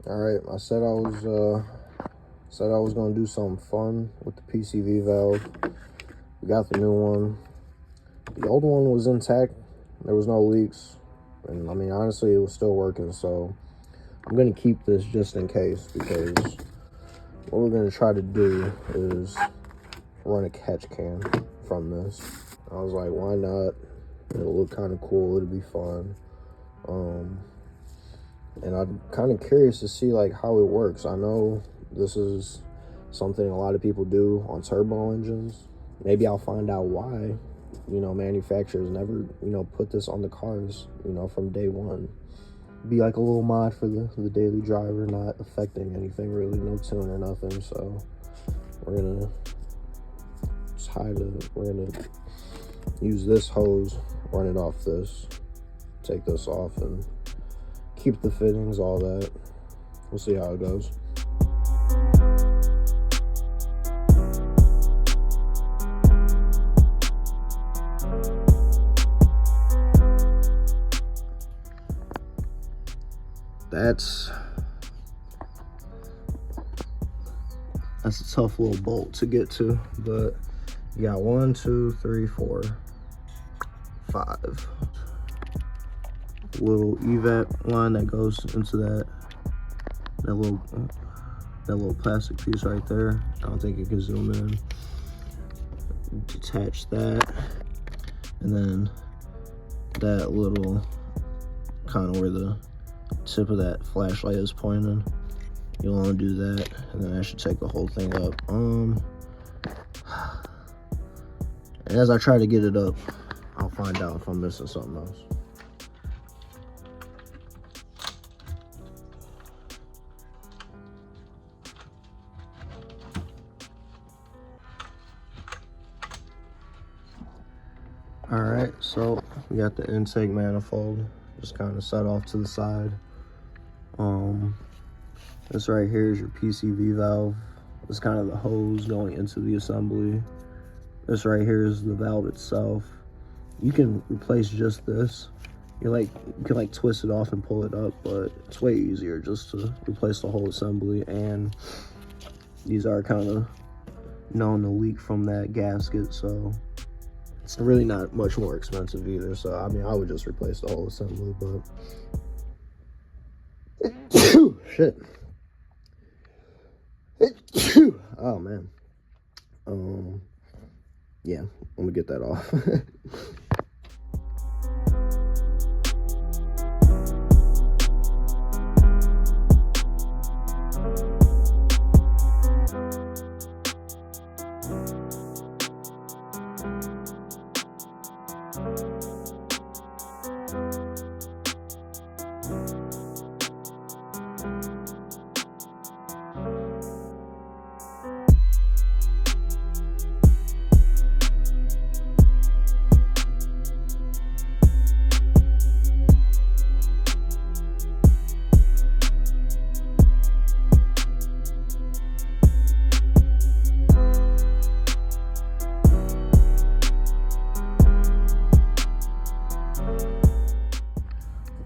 All right, I was gonna do something fun with the PCV valve. We got the new one. The old one was intact. There was no leaks, and I mean honestly, it was still working. So I'm gonna keep this just in case, because what we're gonna try to do is run a catch can from this. I was like, why not? It'll look kind of cool. It'll be fun. And I'm kind of curious to see like how it works. I know this is something a lot of people do on turbo engines. Maybe I'll find out why, manufacturers never, put this on the cars, from day one. Be like a little mod for the daily driver, not affecting anything really, no tune or nothing. So we're gonna use this hose, run it off this, take this off, and keep the fittings, all that. We'll see how it goes. That's a tough little bolt to get to, but you got 1, 2, 3, 4, 5. Little evap line that goes into that little plastic piece right there. I don't think you can zoom in. Detach that, and then that little kind of where the tip of that flashlight is pointing. You'll want to do that, and then I should take the whole thing up. And as I try to get it up, I'll find out if I'm missing something else. All right, so we got the intake manifold just kind of set off to the side. This right here is your PCV valve. It's kind of the hose going into the assembly. This right here is the valve itself. You can replace just this. You can twist it off and pull it up, but it's way easier just to replace the whole assembly. And these are kind of known to leak from that gasket, so it's really not much more expensive either. So I mean, I would just replace the whole assembly, but shit. Oh man. Yeah, let me get that off.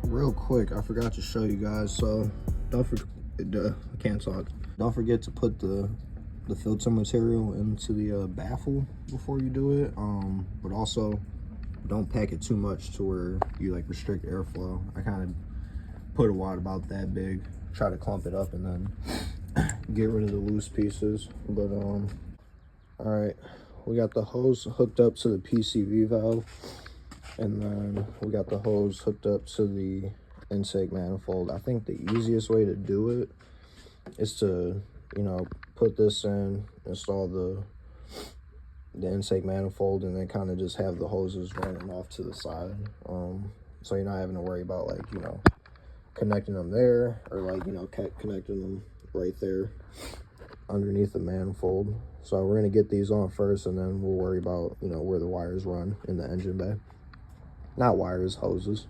Real quick, I forgot to show you guys, so I can't talk. Don't forget to put the filter material into the baffle before you do it, but also don't pack it too much to where you like restrict airflow. I kind of put a wad about that big, try to clump it up and then get rid of the loose pieces. But all right, we got the hose hooked up to the PCV valve, and then we got the hose hooked up to the intake manifold. I think the easiest way to do it is to, put this in, install the intake manifold, and then kind of just have the hoses running off to the side. So you're not having to worry about connecting them there, or connecting them right there underneath the manifold. So we're gonna get these on first, and then we'll worry about where the wires run in the engine bay. Not wires, hoses.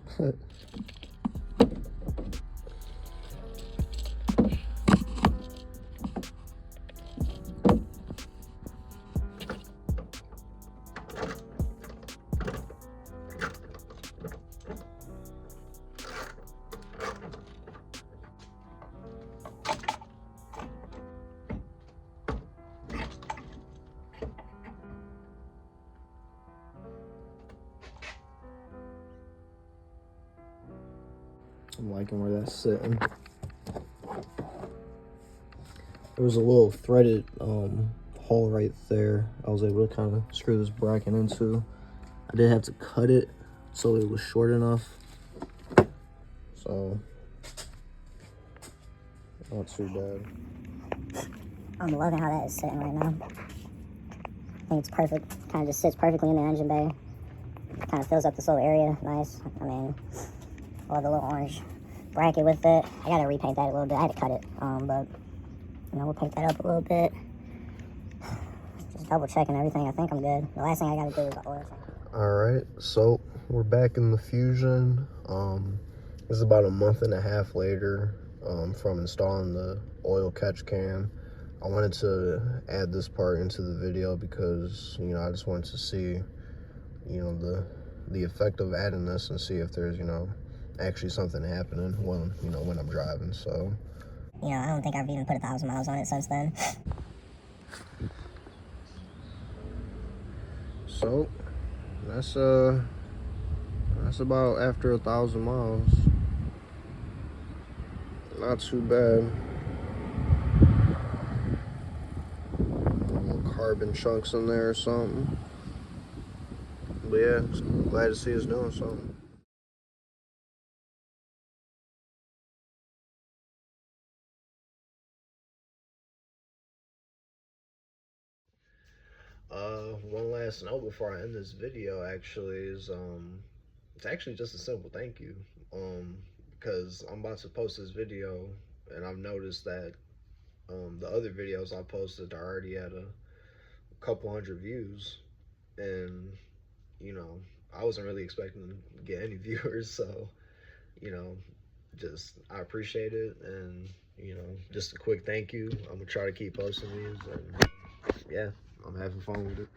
I'm liking where that's sitting. There was a little threaded hole right there. I was able to kind of screw this bracket into. I did have to cut it so it was short enough. So, not too bad. I'm loving how that is sitting right now. I think it's perfect. Kind of just sits perfectly in the engine bay. Kind of fills up this little area. Nice. I mean, love the little orange bracket with it. I gotta repaint that a little bit. I had to cut it, but you know, we'll paint that up a little bit. Just double checking everything. I think I'm good. The last thing I gotta do is the oil change. All right, so we're back in the Fusion. This is about a month and a half later from installing the oil catch can. I wanted to add this part into the video because, you know, I just wanted to see, you know, the effect of adding this and see if there's, you know, actually something happening when, you know, when I'm driving. So, you know, I don't think I've even put 1,000 miles on it since then. So that's about after 1,000 miles. Not too bad. Little carbon chunks in there or something. But yeah, glad to see us doing something. One last note before I end this video actually is it's actually just a simple thank you. Because I'm about to post this video and I've noticed that the other videos I posted are already at a couple hundred views, and you know, I wasn't really expecting to get any viewers, so you know, just I appreciate it, and you know, just a quick thank you. I'm gonna try to keep posting these, and yeah, I'm having fun with it.